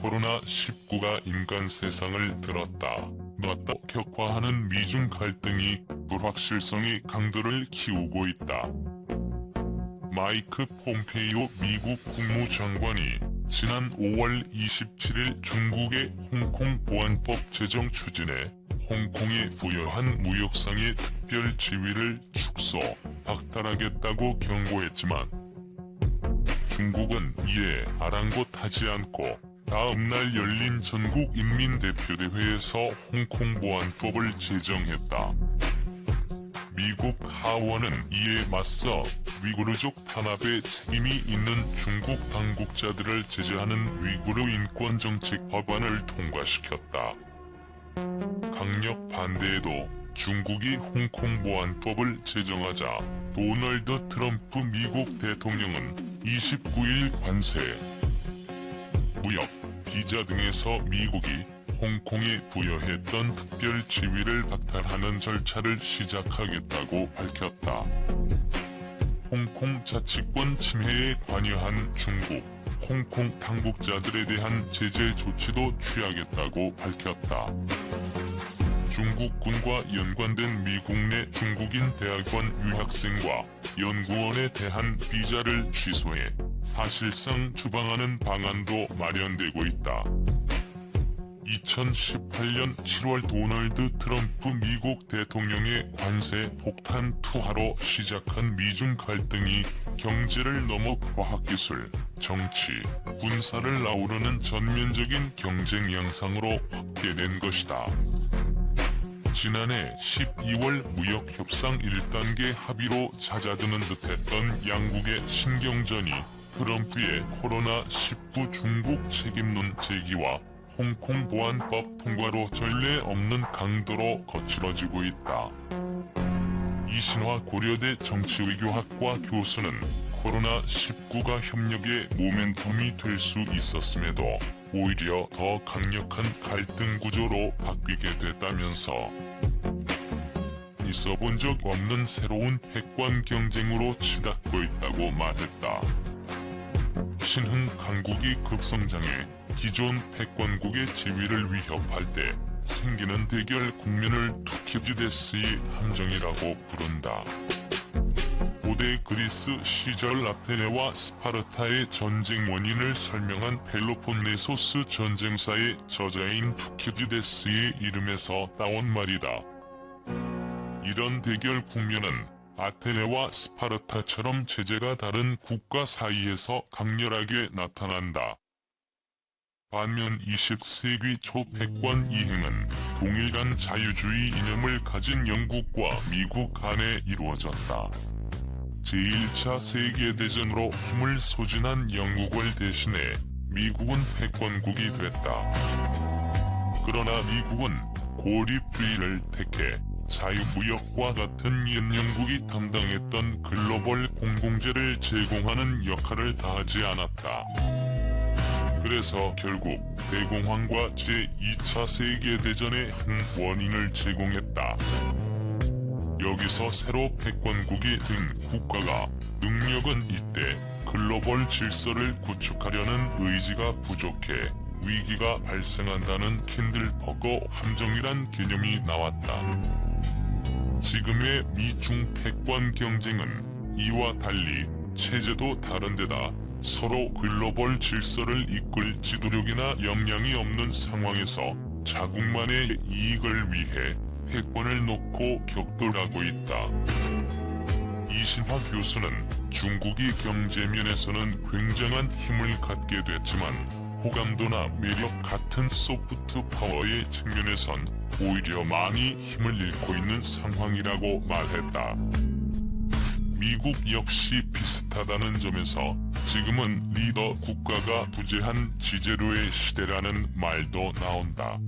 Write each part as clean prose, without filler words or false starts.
코로나19가 인간 세상을 들었다 놨다 격화하는 미중 갈등이 불확실성의 강도를 키우고 있다. 마이크 폼페이오 미국 국무장관이 지난 5월 27일 중국의 홍콩 보안법 제정 추진에 홍콩에 부여한 무역상의 특별 지위를 축소, 박탈하겠다고 경고했지만 중국은 이에 아랑곳하지 않고 다음날 열린 전국인민대표대회에서 홍콩 보안법을 제정했다. 미국 하원은 이에 맞서 위구르족 탄압에 책임이 있는 중국 당국자들을 제재하는 위구르 인권정책 법안을 통과시켰다. 강력 반대에도 중국이 홍콩 보안법을 제정하자 도널드 트럼프 미국 대통령은 29일 관세, 무역, 비자 등에서 미국이 홍콩에 부여했던 특별 지위를 박탈하는 절차를 시작하겠다고 밝혔다. 홍콩 자치권 침해에 관여한 중국, 홍콩 당국자들에 대한 제재 조치도 취하겠다고 밝혔다. 중국군과 연관된 미국 내 중국인 대학원 유학생과 연구원에 대한 비자를 취소해 사실상 추방하는 방안도 마련되고 있다. 2018년 7월 도널드 트럼프 미국 대통령의 관세 폭탄 투하로 시작한 미중 갈등이 경제를 넘어 과학기술, 정치, 군사를 아우르는 전면적인 경쟁 양상으로 확대된 것이다. 지난해 12월 무역협상 1단계 합의로 잦아드는 듯했던 양국의 신경전이 트럼프의 코로나19 중국 책임론 제기와 홍콩 보안법 통과로 전례 없는 강도로 거칠어지고 있다. 이신화 고려대 정치외교학과 교수는 코로나19가 협력의 모멘텀이 될 수 있었음에도 오히려 더 강력한 갈등 구조로 바뀌게 됐다면서 있어본 적 없는 새로운 패권 경쟁으로 치닫고 있다고 말했다. 신흥 강국이 급성장해 기존 패권국의 지위를 위협할 때 생기는 대결 국면을 투키디데스의 함정이라고 부른다. 고대 그리스 시절 아테네와 스파르타의 전쟁 원인을 설명한 펠로폰네소스 전쟁사의 저자인 투키디데스의 이름에서 따온 말이다. 이런 대결 국면은 아테네와 스파르타처럼 체제가 다른 국가 사이에서 강렬하게 나타난다. 반면 20세기 초 패권 이행은 동일 자유주의 이념을 가진 영국과 미국 간에 이루어졌다. 제1차 세계대전으로 힘을 소진한 영국을 대신해 미국은 패권국이 됐다. 그러나 미국은 고립주의를 택해 자유무역과 같은 옛 영국이 담당했던 글로벌 공공재를 제공하는 역할을 다하지 않았다. 그래서 결국 대공황과 제2차 세계대전의 한 원인을 제공했다. 여기서 새로 패권국이 된 국가가 능력은 이때 글로벌 질서를 구축하려는 의지가 부족해 위기가 발생한다는 캔들버거 함정이란 개념이 나왔다. 지금의 미중 패권 경쟁은 이와 달리 체제도 다른데다 서로 글로벌 질서를 이끌 지도력이나 역량이 없는 상황에서 자국만의 이익을 위해 패권을 놓고 격돌하고 있다. 이신화 교수는 중국이 경제면에서는 굉장한 힘을 갖게 됐지만 호감도나 매력 같은 소프트 파워의 측면에선 오히려 많이 힘을 잃고 있는 상황이라고 말했다. 미국 역시 비슷하다는 점에서 지금은 리더 국가가 부재한 지제로의 시대라는 말도 나온다.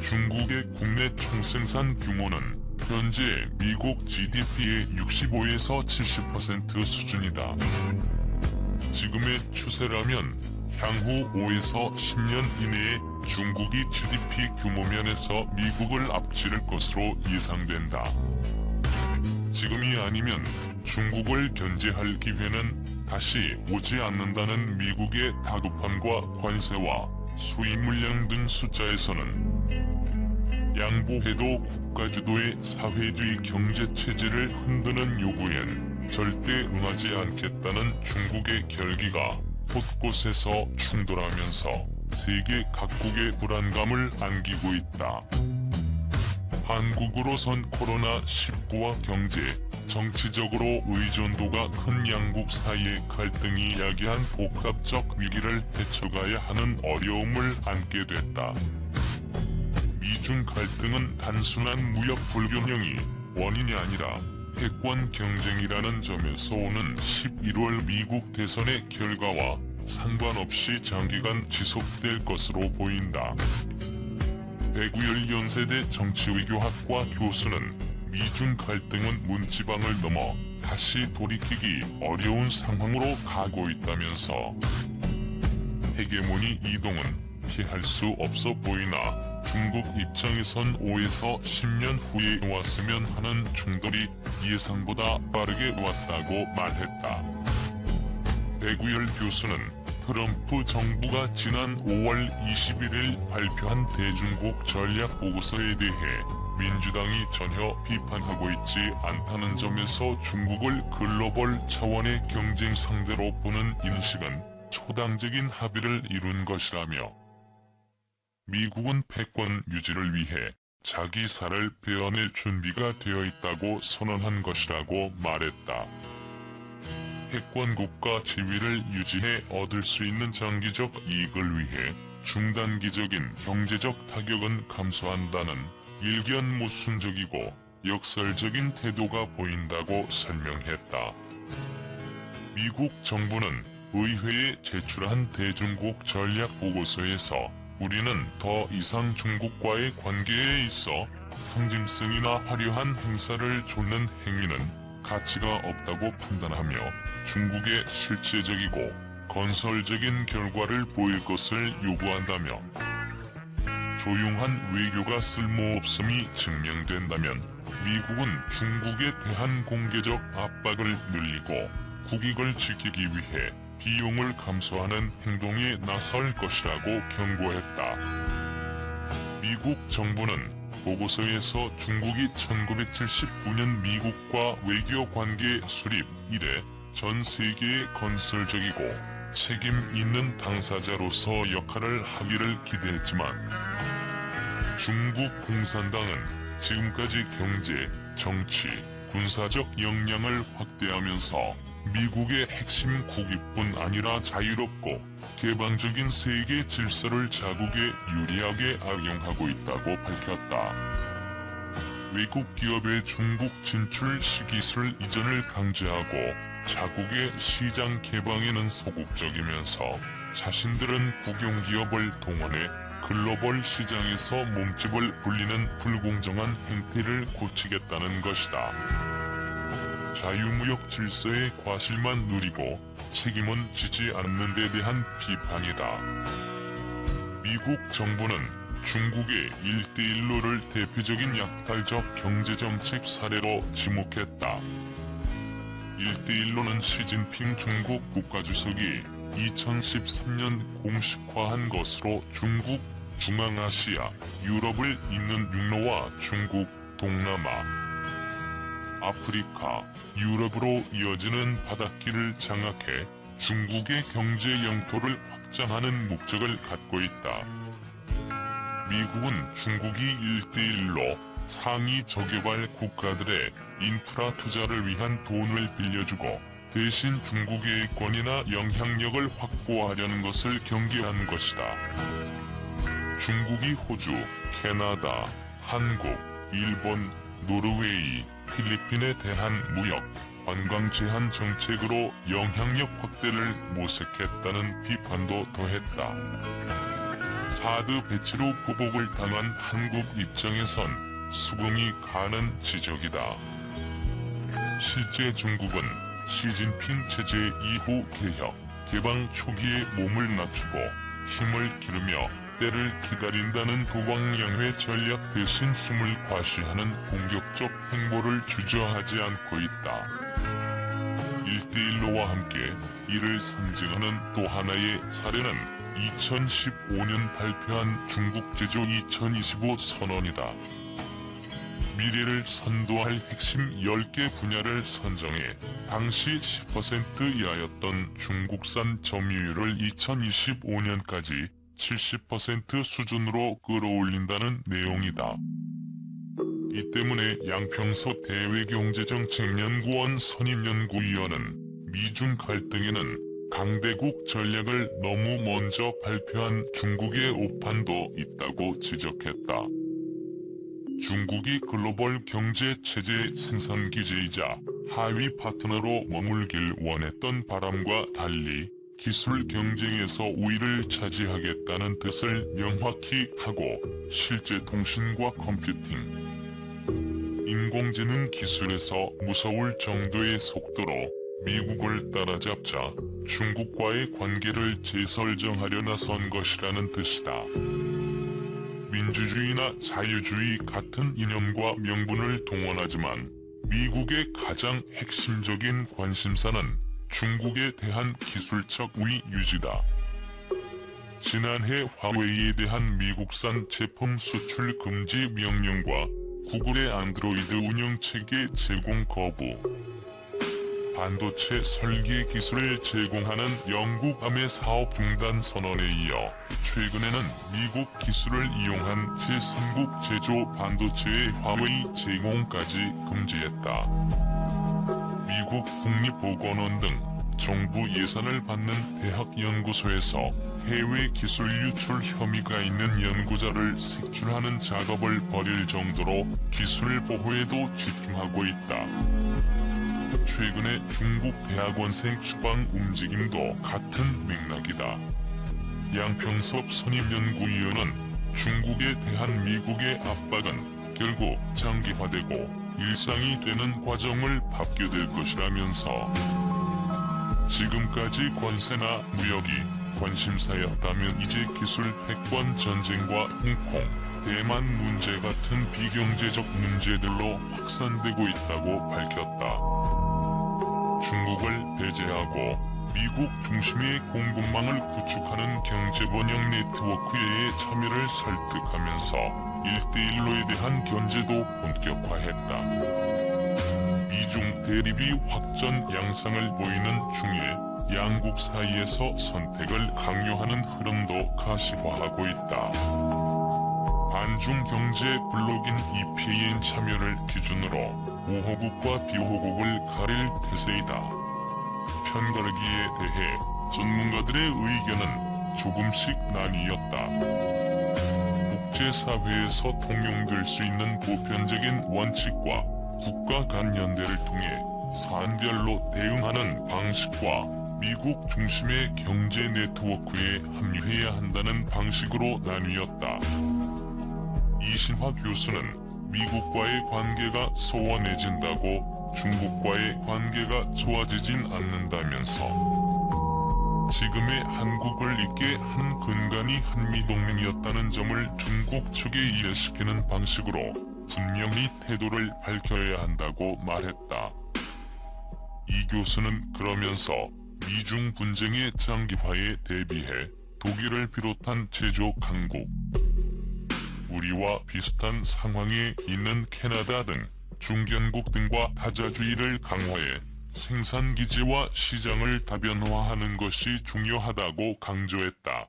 중국의 국내 총생산 규모는 현재 미국 GDP의 65에서 70% 수준이다. 지금의 추세라면 향후 5에서 10년 이내에 중국이 GDP 규모 면에서 미국을 앞지를 것으로 예상된다. 지금이 아니면 중국을 견제할 기회는 다시 오지 않는다는 미국의 다급함과 관세와 수입 물량 등 숫자에서는 양보해도 국가 주도의 사회주의 경제 체제를 흔드는 요구엔 절대 응하지 않겠다는 중국의 결기가 곳곳에서 충돌하면서 세계 각국의 불안감을 안기고 있다. 한국으로선 코로나19와 경제, 정치적으로 의존도가 큰 양국 사이의 갈등이 야기한 복합적 위기를 헤쳐가야 하는 어려움을 안게 됐다. 미중 갈등은 단순한 무역 불균형이 원인이 아니라 패권 경쟁이라는 점에서 오는 11월 미국 대선의 결과와 상관없이 장기간 지속될 것으로 보인다. 배구열 연세대 정치외교학과 교수는 미중 갈등은 문지방을 넘어 다시 돌이키기 어려운 상황으로 가고 있다면서 헤게모니 이동은 피할 수 없어 보이나 중국 입장에선 5에서 10년 후에 왔으면 하는 충돌이 예상보다 빠르게 왔다고 말했다. 배구열 교수는 트럼프 정부가 지난 5월 21일 발표한 대중국 전략 보고서에 대해 민주당이 전혀 비판하고 있지 않다는 점에서 중국을 글로벌 차원의 경쟁 상대로 보는 인식은 초당적인 합의를 이룬 것이라며 미국은 패권 유지를 위해 자기 살을 베어낼 준비가 되어 있다고 선언한 것이라고 말했다. 패권 국가 지위를 유지해 얻을 수 있는 장기적 이익을 위해 중단기적인 경제적 타격은 감수한다는 일견 모순적이고 역설적인 태도가 보인다고 설명했다. 미국 정부는 의회에 제출한 대중국 전략 보고서에서 우리는 더 이상 중국과의 관계에 있어 상징성이나 화려한 행사를 좇는 행위는 가치가 없다고 판단하며 중국의 실제적이고 건설적인 결과를 보일 것을 요구한다며 조용한 외교가 쓸모없음이 증명된다면 미국은 중국에 대한 공개적 압박을 늘리고 국익을 지키기 위해 비용을 감수하는 행동에 나설 것이라고 경고했다. 미국 정부는 보고서에서 중국이 1979년 미국과 외교관계 수립 이래 전 세계의 건설적이고 책임 있는 당사자로서 역할을 하기를 기대했지만 중국 공산당은 지금까지 경제, 정치, 군사적 역량을 확대하면서 미국의 핵심 국익뿐 아니라 자유롭고 개방적인 세계 질서를 자국에 유리하게 악용하고 있다고 밝혔다. 외국 기업의 중국 진출 시기술 이전을 강제하고 자국의 시장 개방에는 소극적이면서 자신들은 국영기업을 동원해 글로벌 시장에서 몸집을 불리는 불공정한 행태를 고치겠다는 것이다. 자유무역 질서의 과실만 누리고 책임은 지지 않는 데 대한 비판이다. 미국 정부는 중국의 1대1로를 대표적인 약탈적 경제정책 사례로 지목했다. 1대1로는 시진핑 중국 국가주석이 2013년 공식화한 것으로 중국, 중앙아시아, 유럽을 잇는 육로와 중국, 동남아, 아프리카, 유럽으로 이어지는 바닷길을 장악해 중국의 경제 영토를 확장하는 목적을 갖고 있다. 미국은 중국이 1대1로 상위 저개발 국가들의 인프라 투자를 위한 돈을 빌려주고 대신 중국의 권위나 영향력을 확보하려는 것을 경계한 것이다. 중국이 호주, 캐나다, 한국, 일본, 노르웨이, 필리핀에 대한 무역, 관광 제한 정책으로 영향력 확대를 모색했다는 비판도 더했다. 사드 배치로 보복을 당한 한국 입장에선 수긍이 가는 지적이다. 실제 중국은 시진핑 체제 이후 개혁, 개방 초기에 몸을 낮추고 힘을 기르며 때를 기다린다는 도방양회 전략 대신 힘을 과시하는 공격적 행보를 주저하지 않고 있다. 1대1로와 함께 이를 상징하는 또 하나의 사례는 2015년 발표한 중국 제조 2025 선언이다. 미래를 선도할 핵심 10개 분야를 선정해 당시 10% 이하였던 중국산 점유율을 2025년까지 70% 수준으로 끌어올린다는 내용이다. 이 때문에 양평석 대외경제정책연구원 선임연구위원은 미중 갈등에는 강대국 전략을 너무 먼저 발표한 중국의 오판도 있다고 지적했다. 중국이 글로벌 경제 체제 생산 기제이자 하위 파트너로 머물길 원했던 바람과 달리 기술 경쟁에서 우위를 차지하겠다는 뜻을 명확히 하고 실제 통신과 컴퓨팅, 인공지능 기술에서 무서울 정도의 속도로 미국을 따라잡자 중국과의 관계를 재설정하려 나선 것이라는 뜻이다. 민주주의나 자유주의 같은 이념과 명분을 동원하지만 미국의 가장 핵심적인 관심사는 중국에 대한 기술적 우위 유지다. 지난해 화웨이에 대한 미국산 제품 수출 금지 명령과 구글의 안드로이드 운영체계 제공 거부, 반도체 설계 기술을 제공하는 영국 아메 사업 중단 선언에 이어 최근에는 미국 기술을 이용한 제3국 제조 반도체의 화웨이 제공까지 금지했다. 미국 국립보건원 등 정부 예산을 받는 대학 연구소에서 해외 기술 유출 혐의가 있는 연구자를 색출하는 작업을 벌일 정도로 기술 보호에도 집중하고 있다. 최근에 중국 대학원생 추방 움직임도 같은 맥락이다. 양평석 선임연구위원은 중국에 대한 미국의 압박은 결국 장기화되고 일상이 되는 과정을 밟게 될 것이라면서 지금까지 관세나 무역이 관심사였다면 이제 기술 패권 전쟁과 홍콩, 대만 문제 같은 비경제적 문제들로 확산되고 있다고 밝혔다. 중국을 배제하고 미국 중심의 공급망을 구축하는 경제번영 네트워크의 참여를 설득하면서 1대1로에 대한 견제도 본격화했다. 미중 대립이 확전 양상을 보이는 중에 양국 사이에서 선택을 강요하는 흐름도 가시화하고 있다. 반중 경제 블록인 EPAN 참여를 기준으로 우호국과 비호국을 가릴 태세이다. 편가르기에 대해 전문가들의 의견은 조금씩 나뉘었다. 국제사회에서 통용될 수 있는 보편적인 원칙과 국가 간 연대를 통해 사안별로 대응하는 방식과 미국 중심의 경제 네트워크에 합류해야 한다는 방식으로 나뉘었다. 이신화 교수는 미국과의 관계가 소원해진다고 중국과의 관계가 좋아지진 않는다면서 지금의 한국을 잇게 한 근간이 한미동맹이었다는 점을 중국 측에 이해시키는 방식으로 분명히 태도를 밝혀야 한다고 말했다. 이 교수는 그러면서 미중 분쟁의 장기화에 대비해 독일을 비롯한 제조 강국, 우리와 비슷한 상황에 있는 캐나다 등 중견국 등과 타자주의를 강화해 생산기지와 시장을 다변화하는 것이 중요하다고 강조했다.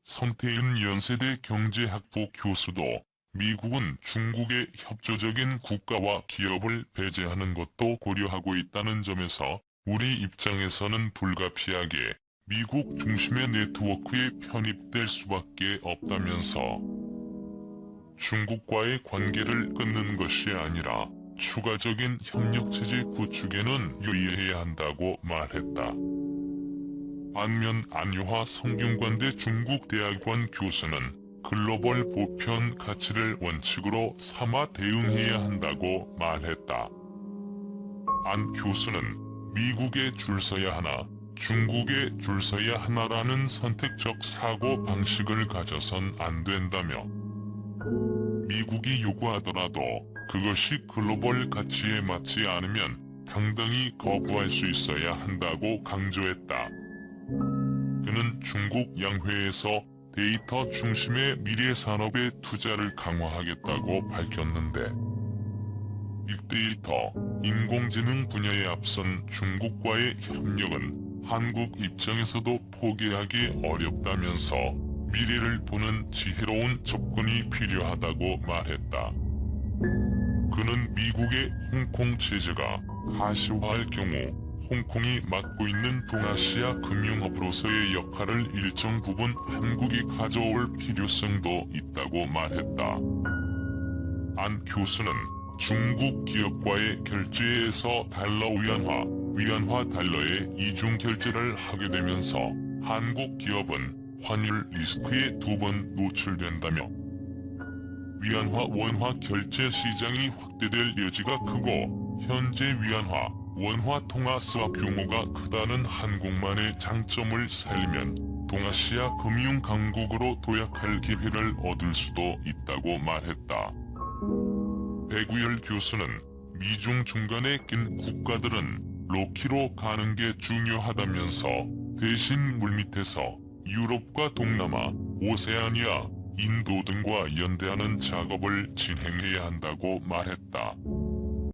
성태윤 연세대 경제학부 교수도 미국은 중국의 협조적인 국가와 기업을 배제하는 것도 고려하고 있다는 점에서 우리 입장에서는 불가피하게 미국 중심의 네트워크에 편입될 수밖에 없다면서 중국과의 관계를 끊는 것이 아니라 추가적인 협력체제 구축에는 유의해야 한다고 말했다. 반면 안유화 성균관대 중국대학원 교수는 글로벌 보편 가치를 원칙으로 삼아 대응해야 한다고 말했다. 안 교수는 미국에 줄 서야 하나 중국에 줄 서야 하나라는 선택적 사고 방식을 가져선 안 된다며 미국이 요구하더라도 그것이 글로벌 가치에 맞지 않으면 당당히 거부할 수 있어야 한다고 강조했다. 그는 중국 양회에서 데이터 중심의 미래 산업에 투자를 강화하겠다고 밝혔는데, 빅데이터, 인공지능 분야에 앞선 중국과의 협력은 한국 입장에서도 포기하기 어렵다면서 미래를 보는 지혜로운 접근이 필요하다고 말했다. 그는 미국의 홍콩 체제가 가시화할 경우 홍콩이 맡고 있는 동아시아 금융업으로서의 역할을 일정 부분 한국이 가져올 필요성도 있다고 말했다. 안 교수는 중국 기업과의 결제에서 달러 위안화, 위안화 달러의 이중 결제를 하게 되면서 한국 기업은 환율 리스크에 2번 노출된다며, 위안화 원화 결제 시장이 확대될 여지가 크고 현재 위안화, 원화 통화 스왑 규모가 크다는 한국만의 장점을 살리면 동아시아 금융 강국으로 도약할 기회를 얻을 수도 있다고 말했다. 배구열 교수는 미중 중간에 낀 국가들은 로키로 가는 게 중요하다면서 대신 물밑에서 유럽과 동남아, 오세아니아, 인도 등과 연대하는 작업을 진행해야 한다고 말했다.